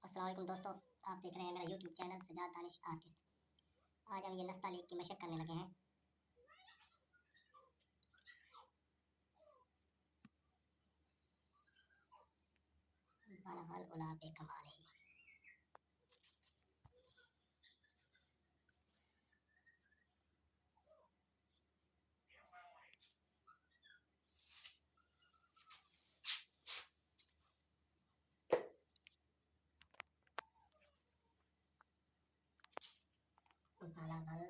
अस्सलाम वालेकुम दोस्तों, आप देख रहे हैं मेरा YouTube channel Sajjad Danish artist. आज हम ये नस्तालीक की मशक करने लगे हैं। बनहाल उला पे कमाल ही। बाला भल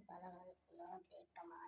बाला भल उला पे कमाल।